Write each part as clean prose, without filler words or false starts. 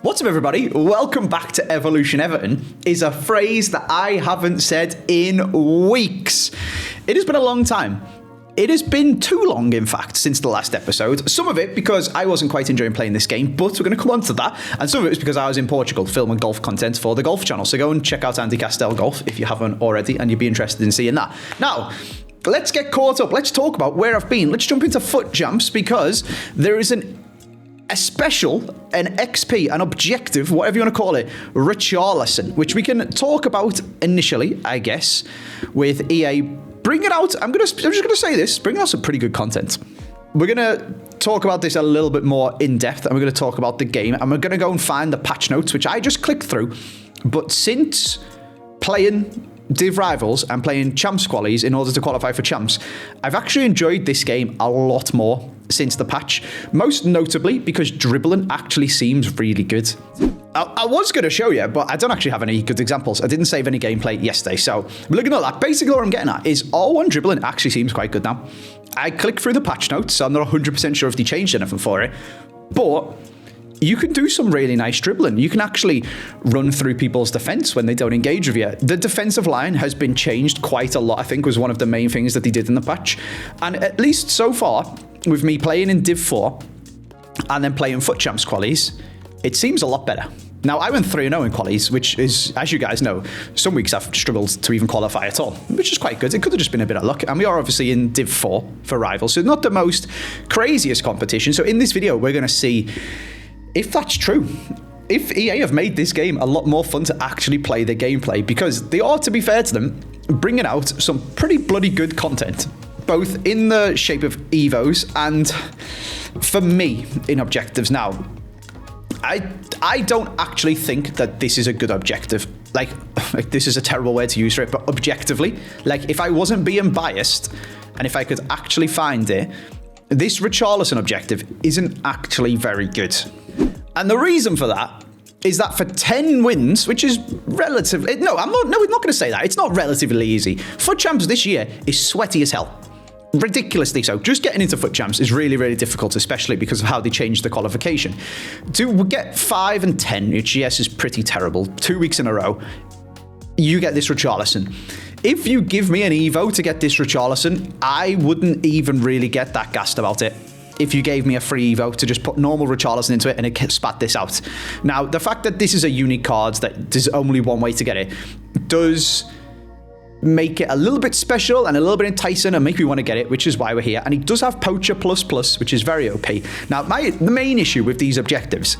What's up, everybody? Welcome back to Evolution Everton is a phrase that I haven't said in weeks. It has been a long time. It has been too long, in fact, since the last episode. Some of it because I wasn't quite enjoying playing this game, but we're going to come on to that. And some of it was because I was in Portugal filming golf content for the Golf channel. So go and check out Andy Castell Golf if you haven't already and you'd be interested in seeing that. Now, let's get caught up. Let's talk about where I've been. Let's jump into foot jumps because there is a special, an XP, an objective, whatever you want to call it, Richarlison, which we can talk about initially, I guess, with EA bringing out, I'm just going to say this, bringing out some pretty good content. We're going to talk about this a little bit more in depth, and we're going to talk about the game, and we're going to go and find the patch notes, which I just clicked through. But since playing Div Rivals and playing Champs Qualies in order to qualify for Champs, I've actually enjoyed this game a lot more since the patch, most notably because dribbling actually seems really good. I was going to show you, but I don't actually have any good examples. I didn't save any gameplay yesterday, so looking at that, basically what I'm getting at is R1 dribbling actually seems quite good now. I clicked through the patch notes, so I'm not 100% sure if they changed anything for it, but you can do some really nice dribbling. You can actually run through people's defense when they don't engage with you. The defensive line has been changed quite a lot, I think was one of the main things that they did in the patch. And at least so far, with me playing in Div 4 and then playing Foot Champs Qualies, it seems a lot better. Now, I went 3-0 in Qualies, which is, as you guys know, some weeks I've struggled to even qualify at all, which is quite good. It could have just been a bit of luck. And we are obviously in Div 4 for Rivals, so not the most craziest competition. So in this video, we're going to see if that's true. If EA have made this game a lot more fun to actually play the gameplay, because they are, to be fair to them, bringing out some pretty bloody good content, both in the shape of Evos and, for me, in objectives. Now, I don't actually think that this is a good objective. Like this is a terrible word to use for it, but objectively, like if I wasn't being biased and if I could actually find it, this Richarlison objective isn't actually very good. And the reason for that is that for 10 wins, which is relatively, we're not going to say that. It's not relatively easy. Foot Champs this year is sweaty as hell. Ridiculously so. Just getting into Foot Champs is really, really difficult, especially because of how they changed the qualification. To get 5 and 10, which yes is pretty terrible, 2 weeks in a row, you get this Richarlison. If you give me an Evo to get this Richarlison, I wouldn't even really get that gassed about it. If you gave me a free Evo to just put normal Richarlison into it and it spat this out. Now, the fact that this is a unique card, that there's only one way to get it, does make it a little bit special and a little bit enticing and make me want to get it, which is why we're here. And he does have Poacher ++, which is very OP. Now, the main issue with these objectives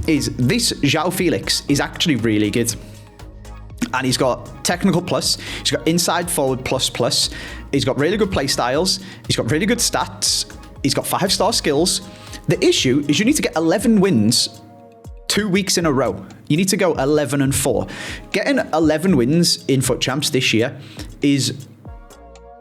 is this João Felix is actually really good. And he's got technical plus, he's got inside forward ++, he's got really good play styles, he's got really good stats, he's got 5-star skills. The issue is you need to get 11 wins 2 weeks in a row. You need to go 11 and 4. Getting 11 wins in Foot Champs this year is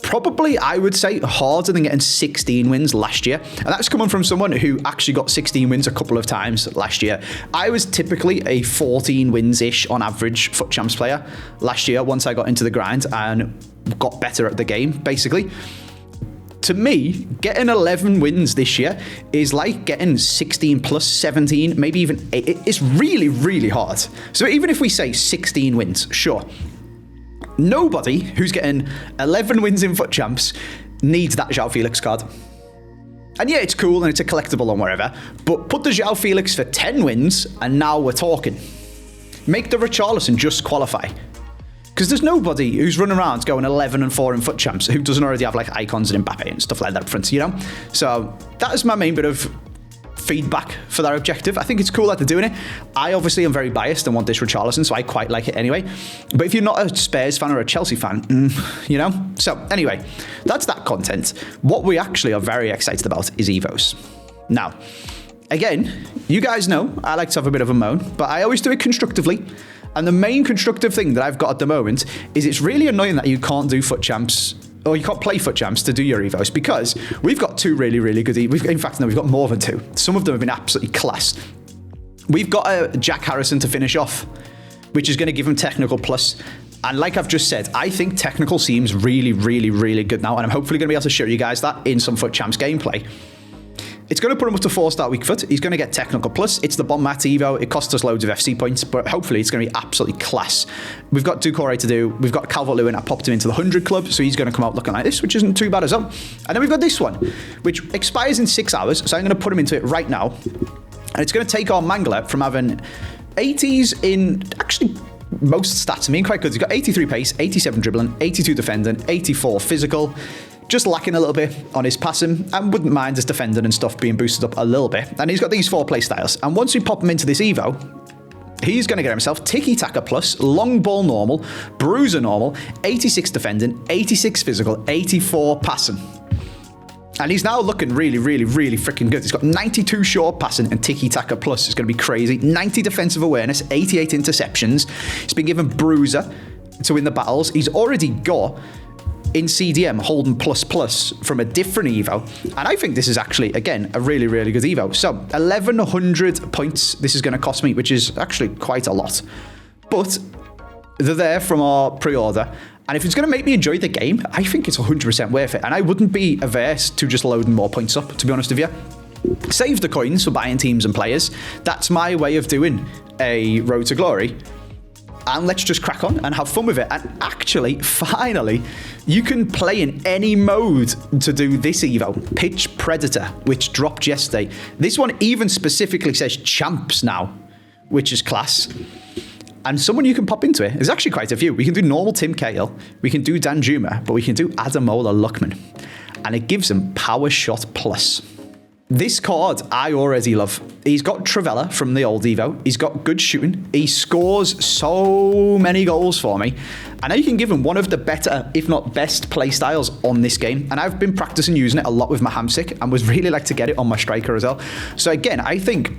probably, I would say, harder than getting 16 wins last year. And that's coming from someone who actually got 16 wins a couple of times last year. I was typically a 14 wins-ish on average Foot Champs player last year once I got into the grind and got better at the game, basically. To me, getting 11 wins this year is like getting 16 plus 17, maybe even 8. It's really, really hard. So even if we say 16 wins, sure. Nobody who's getting 11 wins in Foot Champs needs that João Felix card. And yeah, it's cool and it's a collectible and wherever, but put the João Felix for 10 wins and now we're talking. Make the Richarlison just qualify. Because there's nobody who's running around going 11 and 4 in Foot Champs who doesn't already have like icons and Mbappe and stuff like that up front, you know? So that is my main bit of feedback for that objective. I think it's cool that they're doing it. I obviously am very biased and want this Richarlison, so I quite like it anyway. But if you're not a Spurs fan or a Chelsea fan, you know? So anyway, that's that content. What we actually are very excited about is Evos. Now, again, you guys know I like to have a bit of a moan, but I always do it constructively. And the main constructive thing that I've got at the moment is it's really annoying that you can't do Foot Champs, or you can't play Foot Champs to do your Evos, because we've got 2 really, really good Evos. In fact, no, we've got more than 2. Some of them have been absolutely class. We've got a Jack Harrison to finish off, which is going to give him technical plus. And like I've just said, I think technical seems really, really, really good now. And I'm hopefully going to be able to show you guys that in some Foot Champs gameplay. It's going to put him up to 4-star weak foot. He's going to get technical plus. It's the Bon Mat Evo. It costs us loads of FC points, but hopefully it's going to be absolutely class. We've got Doucouré to do. We've got Calvert-Lewin. I popped him into the 100 club, so he's going to come out looking like this, which isn't too bad as well. And then we've got this one, which expires in 6 hours, so I'm going to put him into it right now. And it's going to take our Mangala from having 80s in actually most stats. I mean, quite good. He's got 83 pace, 87 dribbling, 82 defending, 84 physical. Just lacking a little bit on his passing, and wouldn't mind his defending and stuff being boosted up a little bit. And he's got these 4 play styles. And once we pop him into this Evo, he's going to get himself tiki-taka plus, long ball normal, bruiser normal, 86 defending, 86 physical, 84 passing. And he's now looking really, really, really freaking good. He's got 92 short passing and tiki-taka plus. It's going to be crazy. 90 defensive awareness, 88 interceptions. He's been given bruiser to win the battles. He's already got in CDM Holden plus from a different Evo, and I think this is actually, again, a really, really good Evo. So 1100 points this is going to cost me, which is actually quite a lot, but they're there from our pre-order, and if it's going to make me enjoy the game, I think it's 100% worth it, and I wouldn't be averse to just loading more points up, to be honest with you. Save the coins for buying teams and players. That's my way of doing a Road to Glory. And let's just crack on and have fun with it. And actually, finally, you can play in any mode to do this Evo. Pitch Predator, which dropped yesterday. This one even specifically says champs now, which is class. And someone you can pop into it. There's actually quite a few. We can do normal Tim Cahill. We can do Danjuma, but we can do Ademola Lookman. And it gives him Power Shot Plus. This card, I already love. He's got Travella from the old Evo. He's got good shooting. He scores so many goals for me. And now you can give him one of the better, if not best, play styles on this game. And I've been practicing using it a lot with my Hamsik and was really like to get it on my striker as well. So again, I think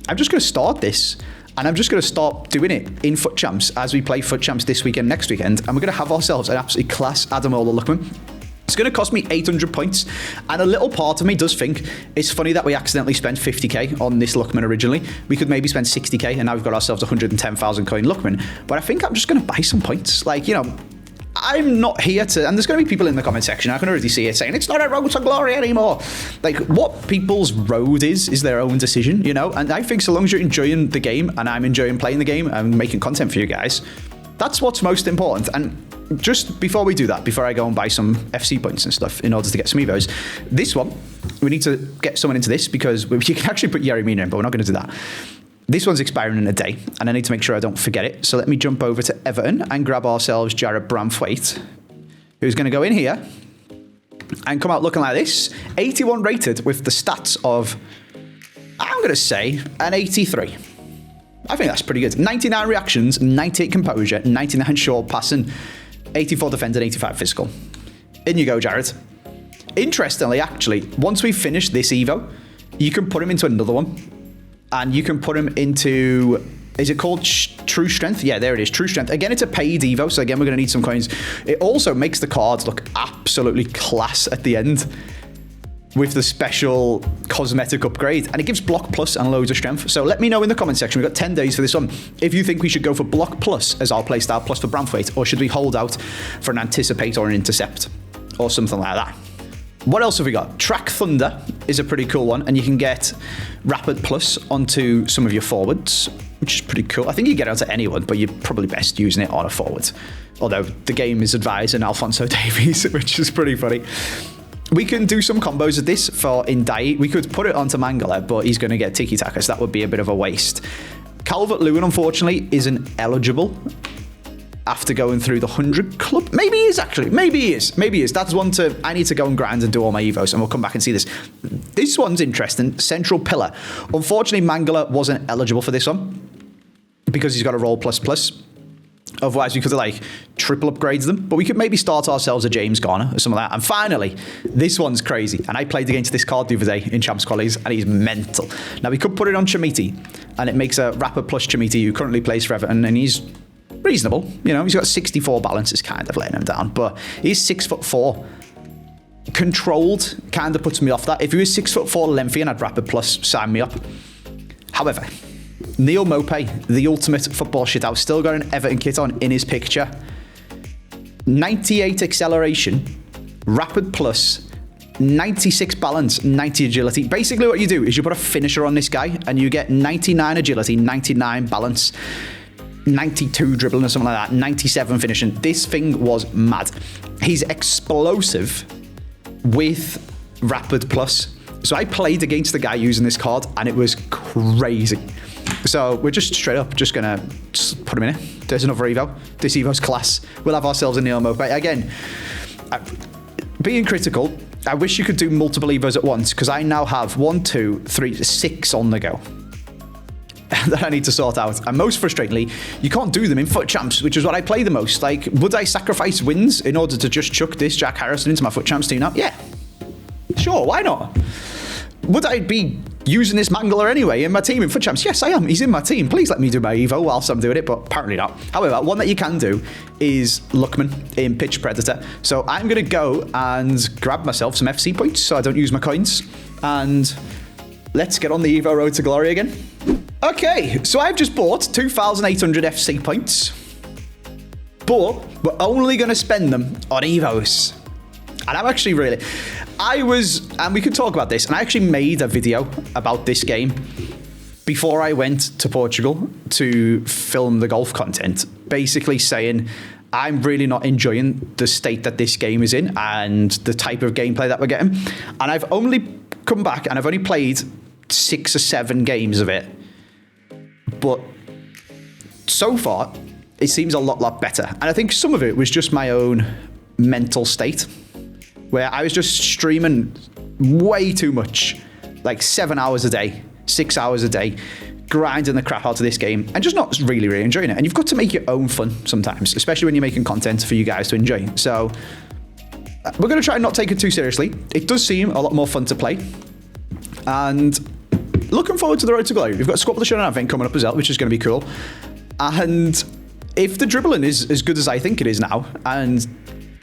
I'm just going to start this. And I'm just going to start doing it in Foot Champs as we play Foot Champs this weekend, next weekend. And we're going to have ourselves an absolutely class Ademola Lookman. It's going to cost me 800 points, and a little part of me does think it's funny that we accidentally spent 50k on this Lookman originally. We could maybe spend 60k, and now we've got ourselves 110,000 coin Lookman. But I think I'm just going to buy some points. Like, you know, I'm not here to, and there's going to be people in the comment section, I can already see it, saying it's not a road to glory anymore. Like, what people's road is their own decision, you know? And I think so long as you're enjoying the game, and I'm enjoying playing the game and making content for you guys, that's what's most important. And just before we do that, before I go and buy some FC points and stuff in order to get some Evos, this one, we need to get someone into this because you can actually put Yerry Mina in, but we're not going to do that. This one's expiring in a day, and I need to make sure I don't forget it. So let me jump over to Everton and grab ourselves Jared Bramthwaite, who's going to go in here and come out looking like this. 81 rated with the stats of, I'm going to say, an 83. I think that's pretty good. 99 reactions, 98 composure, 99 short passing, 84 defending, 85 physical. In you go, Jared. Interestingly, actually, once we finish this Evo, you can put him into another one. And you can put him into, is it called True Strength? Yeah, there it is, True Strength. Again, it's a paid Evo, so again, we're going to need some coins. It also makes the cards look absolutely class at the end with the special cosmetic upgrade, and it gives block plus and loads of strength. So let me know in the comment section, we've got 10 days for this one, if you think we should go for block plus as our playstyle plus for Bramthwaite, or should we hold out for an anticipate or an intercept or something like that. What else have we got? Track Thunder is a pretty cool one, and you can get rapid plus onto some of your forwards, which is pretty cool. I think you get it onto anyone, but you're probably best using it on a forward, although the game is advising Alphonso Davies, which is pretty funny. We can do some combos of this for Indai. We could put it onto Mangala, but he's going to get tiki-taka, so that would be a bit of a waste. Calvert-Lewin, unfortunately, isn't eligible after going through the 100 club. Maybe he is, actually. Maybe he is. Maybe he is. That's one to, I need to go and grind and do all my Evos, and we'll come back and see this. This one's interesting. Central Pillar. Unfortunately, Mangala wasn't eligible for this one because he's got a roll plus plus. Otherwise, we could have, like, triple upgrades them. But we could maybe start ourselves a James Garner or something like that. And finally, this one's crazy. And I played against this card the other day in Champs Qualies, and he's mental. Now, we could put it on Chamiti, and it makes a rapid plus Chamiti who currently plays for Everton, and he's reasonable. You know, he's got 64 balance, is kind of letting him down. But he's 6'4". Controlled kind of puts me off that. If he was 6'4" lengthy and had rapid plus, sign me up. However, Neil Mopé, the ultimate football shit-out, still got an Everton kit on in his picture. 98 acceleration, rapid plus, 96 balance, 90 agility. Basically what you do is you put a finisher on this guy and you get 99 agility, 99 balance, 92 dribbling or something like that, 97 finishing. This thing was mad. He's explosive with rapid plus. So I played against the guy using this card and it was crazy. So we're just straight up just gonna put him in it. There's another Evo. This Evo's class. We'll have ourselves a Neil mode. But again, being critical, I wish you could do multiple Evos at once because I now have 1, 2, 3, 6 on the go that I need to sort out. And most frustratingly, you can't do them in foot champs, which is what I play the most. Like, would I sacrifice wins in order to just chuck this Jack Harrison into my foot champs team now? Yeah. Sure, why not? Would I be using this Mangler anyway in my team in foot champs? Yes, I am. He's in my team. Please let me do my Evo whilst I'm doing it, but apparently not. However, one that you can do is Luckman in Pitch Predator. So I'm going to go and grab myself some FC points so I don't use my coins. And let's get on the Evo road to glory again. Okay, so I've just bought 2,800 FC points, but we're only going to spend them on Evos. And I'm actually really... and we could talk about this, and I actually made a video about this game before I went to Portugal to film the golf content, basically saying I'm really not enjoying the state that this game is in and the type of gameplay that we're getting. And I've only come back and I've only played 6 or 7 games of it. But so far, it seems a lot better. And I think some of it was just my own mental state, where I was just streaming way too much, like 7 hours a day, 6 hours a day, grinding the crap out of this game and just not really enjoying it. And you've got to make your own fun sometimes, especially when you're making content for you guys to enjoy. So we're going to try and not take it too seriously. It does seem a lot more fun to play. And looking forward to the road to glory. We've got Squad of the Show and everything coming up as well, which is going to be cool. And if the dribbling is as good as I think it is now, and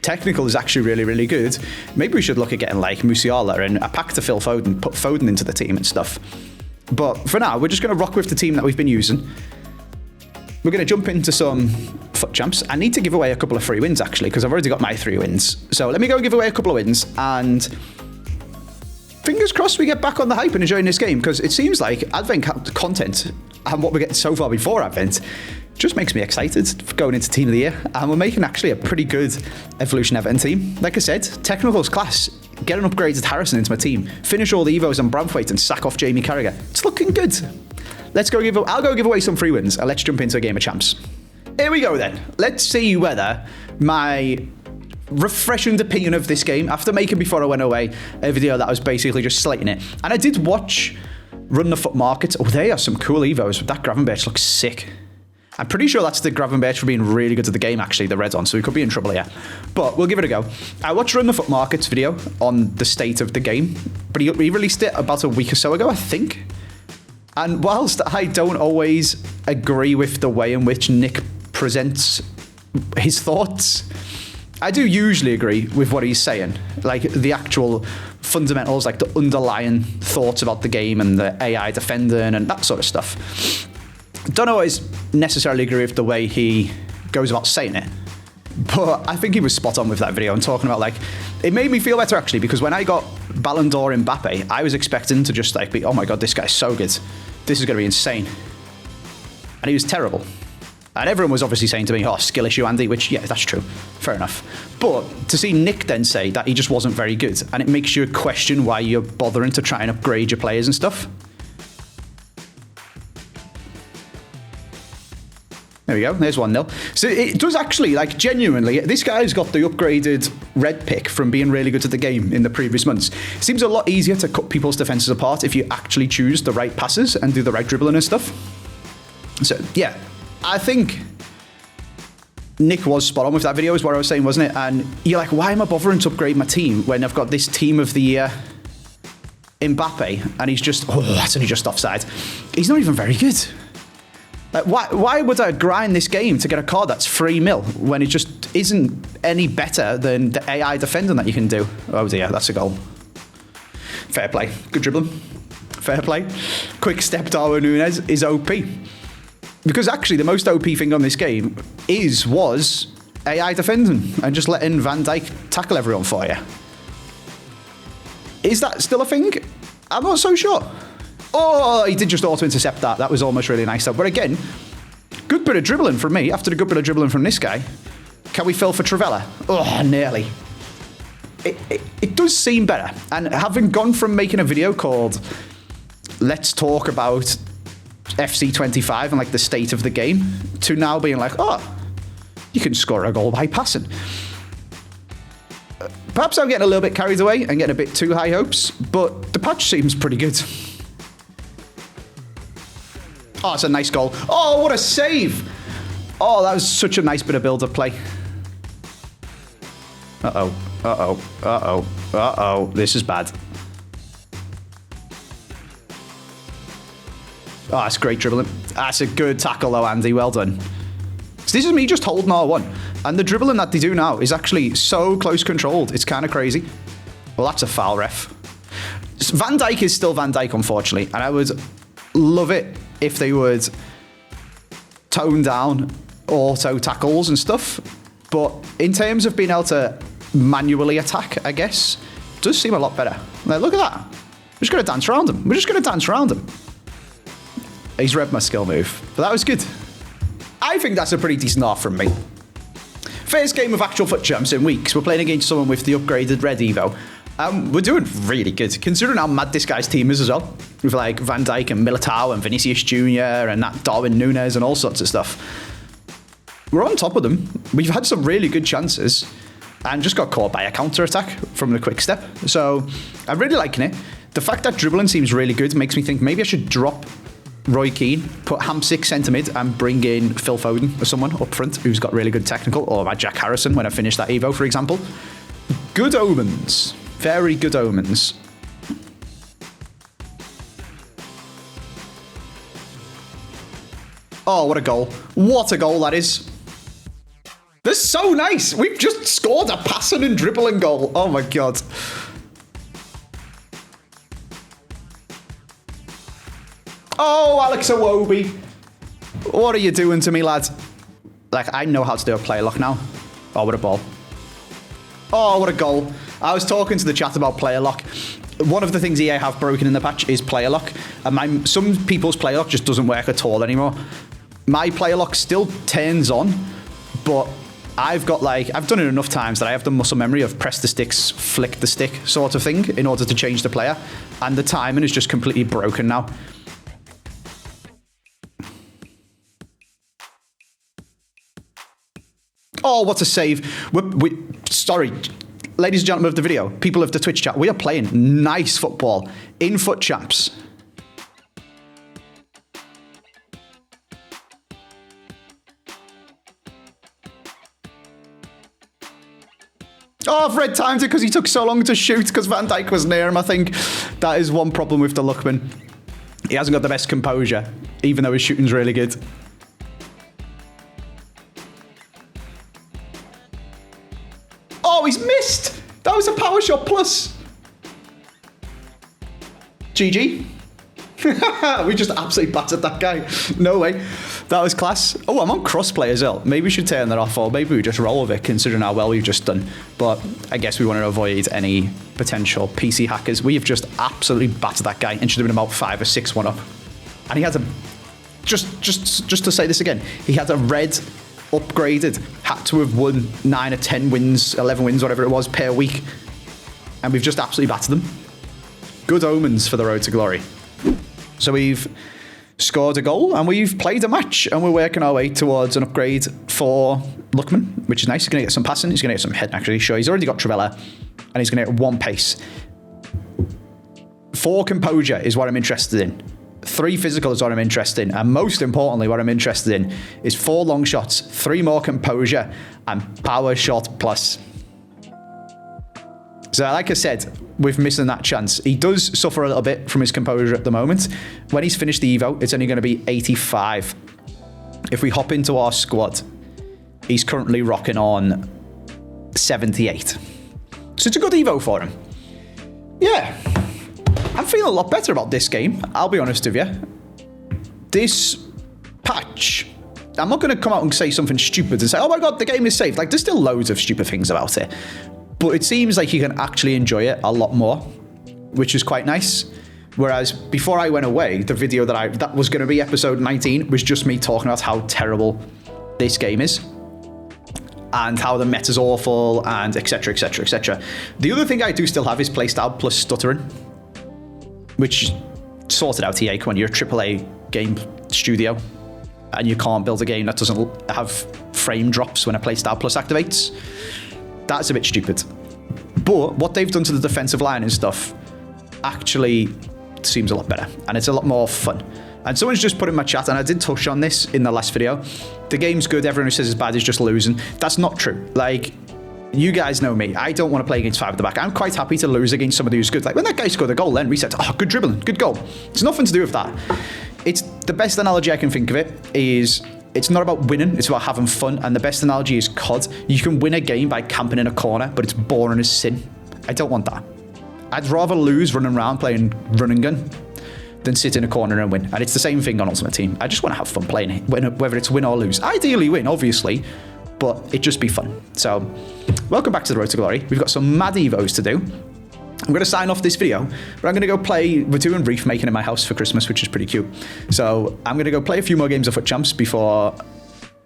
technical is actually really good, maybe we should look at getting like Musiala and a pack to Phil Foden, put Foden into the team and stuff. But for now, we're just going to rock with the team that we've been using. We're going to jump into some foot champs. I need to give away a couple of free wins actually, because I've already got my 3 wins. So let me go and give away a couple of wins, and fingers crossed we get back on the hype and enjoying this game, because it seems like Advent content and what we're getting so far before Advent just makes me excited for going into Team of the Year. And we're making actually a pretty good Evolution Everton team. Like I said, technicals class, get an upgraded Harrison into my team, finish all the Evos on Bramthwaite and sack off Jamie Carragher. It's looking good. I'll go give away some free wins and let's jump into a game of champs. Here we go then. Let's see whether my refreshing opinion of this game, after making before I went away a video that was basically just slating it. And I did watch Run the Foot Market. Oh, they are some cool Evos. That Gravenberch looks sick. I'm pretty sure that's the Gravenberch for being really good at the game, actually, the red on, so we could be in trouble here. But we'll give it a go. I watched Run the Foot Market's video on the state of the game, but he released it about a week or so ago, I think. And whilst I don't always agree with the way in which Nick presents his thoughts, I do usually agree with what he's saying. Like the actual fundamentals, like the underlying thoughts about the game and the AI defending and that sort of stuff. Don't always necessarily agree with the way he goes about saying it, but I think he was spot on with that video and talking about, like, it made me feel better actually, because when I got Ballon d'Or Mbappe, I was expecting to just like be, oh my god, this guy's so good, this is going to be insane, and he was terrible. And everyone was obviously saying to me, oh, skill issue, Andy, which, yeah, that's true. Fair enough. But to see Nick then say that he just wasn't very good, and it makes you question why you're bothering to try and upgrade your players and stuff. There we go. There's 1-0. So it does actually, like, genuinely, this guy's got the upgraded red pick from being really good at the game in the previous months. It seems a lot easier to cut people's defenses apart if you actually choose the right passes and do the right dribbling and stuff. So, yeah. I think Nick was spot on with that video, is what I was saying, wasn't it? And you're like, why am I bothering to upgrade my team when I've got this Team of the Year Mbappe and he's just, oh, that's only just offside. He's not even very good. Like, why would I grind this game to get a card that's 3 mil when it just isn't any better than the AI defending that you can do? Oh dear, that's a goal. Fair play. Good dribbling. Fair play. Quick step Darwin Núñez is OP. Because actually the most OP thing on this game was AI defending and just letting Van Dijk tackle everyone for you. Is that still a thing? I'm not so sure. Oh, he did just auto-intercept that. That was almost really nice, though. But again, good bit of dribbling from me after a good bit of dribbling from this guy. Can we fill for Travella? Oh, nearly. It does seem better. And having gone from making a video called Let's Talk About FC25 and like the state of the game to now being like, oh, you can score a goal by passing. Perhaps I'm getting a little bit carried away and getting a bit too high hopes, but the patch seems pretty good. Oh, it's a nice goal. Oh, what a save. Oh, that was such a nice bit of build-up play. Uh-oh. Uh-oh. Uh-oh. Uh-oh. This is bad. Oh, that's great dribbling. That's a good tackle, though, Andy. Well done. So this is me just holding R1. And the dribbling that they do now is actually so close controlled. It's kind of crazy. Well, that's a foul, ref. Van Dijk is still Van Dijk, unfortunately. And I would love it if they would tone down auto tackles and stuff. But in terms of being able to manually attack, I guess, it does seem a lot better. Like, look at that. We're just going to dance around him. We're just going to dance around him. He's read my skill move. But that was good. I think that's a pretty decent off from me. First game of actual foot champs in weeks. We're playing against someone with the upgraded red Evo. We're doing really good, considering how mad this guy's team is as well. With like Van Dijk and Militao and Vinicius Jr. and that Darwin Núñez and all sorts of stuff. We're on top of them. We've had some really good chances and just got caught by a counter-attack from the quick step. So I'm really liking it. The fact that dribbling seems really good makes me think maybe I should drop Roy Keane, put Hamsik centre mid and bring in Phil Foden or someone up front who's got really good technical, or my Jack Harrison when I finish that Evo, for example. Good omens. Very good omens. Oh, what a goal. What a goal that is. That's so nice. We've just scored a passing and dribbling goal. Oh my God. Oh, Alex Iwobi. What are you doing to me, lad? Like, I know how to do a player lock now. Oh, what a ball. Oh, what a goal. I was talking to the chat about player lock. One of the things EA have broken in the patch is player lock. And some people's player lock just doesn't work at all anymore. My player lock still turns on, but I've got like, I've done it enough times that I have the muscle memory of press the sticks, flick the stick sort of thing in order to change the player. And the timing is just completely broken now. Oh, what a save. Sorry, ladies and gentlemen of the video, people of the Twitch chat, we are playing nice football in foot champs. Oh, Fred timed it because he took so long to shoot because Van Dijk was near him. I think that is one problem with the Lookman. He hasn't got the best composure, even though his shooting's really good. Oh, he's missed. That was a power shot plus. GG. We just absolutely battered that guy. No way. That was class. Oh, I'm on crossplay as well. Maybe we should turn that off, or maybe we just roll with it considering how well we've just done. But I guess we want to avoid any potential PC hackers. We have just absolutely battered that guy and should have been about 5 or 6-1 up. And he had a... Just to say this again, he had a red upgraded, had to have won 9 or 10 wins, 11 wins, whatever it was, per week. And we've just absolutely battered them. Good omens for the road to glory. So we've scored a goal and we've played a match and we're working our way towards an upgrade for Lookman, which is nice. He's going to get some passing. He's going to get some heading, actually. Sure, he's already got Travella and he's going to get 1 pace. 4 composure is what I'm interested in. 3 physical is what I'm interested in. And most importantly, what I'm interested in is 4 long shots, 3 more composure, and power shot plus. So like I said, with missing that chance, he does suffer a little bit from his composure at the moment. When he's finished the Evo, it's only going to be 85. If we hop into our squad, he's currently rocking on 78. So it's a good Evo for him. Yeah. I'm feeling a lot better about this game, I'll be honest with you. This patch, I'm not going to come out and say something stupid and say, oh my God, the game is safe. Like, there's still loads of stupid things about it. But it seems like you can actually enjoy it a lot more which is quite nice. Whereas before I went away, the video that was going to be episode 19 was just me talking about how terrible this game is and how the meta's awful and etc, etc, etc. The other thing I do still have is playstyle plus stuttering, which sorted out EA when you're a AAA game studio and you can't build a game that doesn't have frame drops when a playstyle plus activates. That's a bit stupid. But what they've done to the defensive line and stuff actually seems a lot better, and it's a lot more fun. And someone's just put in my chat, and I did touch on this in the last video, the game's good, everyone who says it's bad is just losing. That's not true. Like, you guys know me, I don't want to play against 5 at the back. I'm quite happy to lose against somebody who's good. Like, when that guy scored a goal, then we said, oh, good dribbling, good goal. It's nothing to do with that. It's the best analogy I can think of it is, it's not about winning, it's about having fun, and the best analogy is COD. You can win a game by camping in a corner, but it's boring as sin. I don't want that. I'd rather lose running around playing run and gun than sit in a corner and win. And it's the same thing on Ultimate Team. I just want to have fun playing it, whether it's win or lose. Ideally win, obviously, but it'd just be fun. So, welcome back to the Road to Glory. We've got some mad evos to do. I'm going to sign off this video, but I'm going to go play. We're doing reef making in my house for Christmas, which is pretty cute. So, I'm going to go play a few more games of Foot Champs before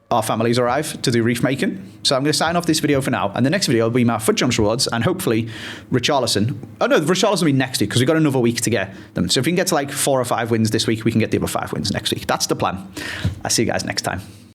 our families arrive to do reef making. So I'm going to sign off this video for now, and the next video will be my Foot Jumps rewards, and hopefully Richarlison. Oh no, Richarlison will be next week, because we've got another week to get them. So if we can get to like 4 or 5 wins this week, we can get the other 5 wins next week. That's the plan. I'll see you guys next time.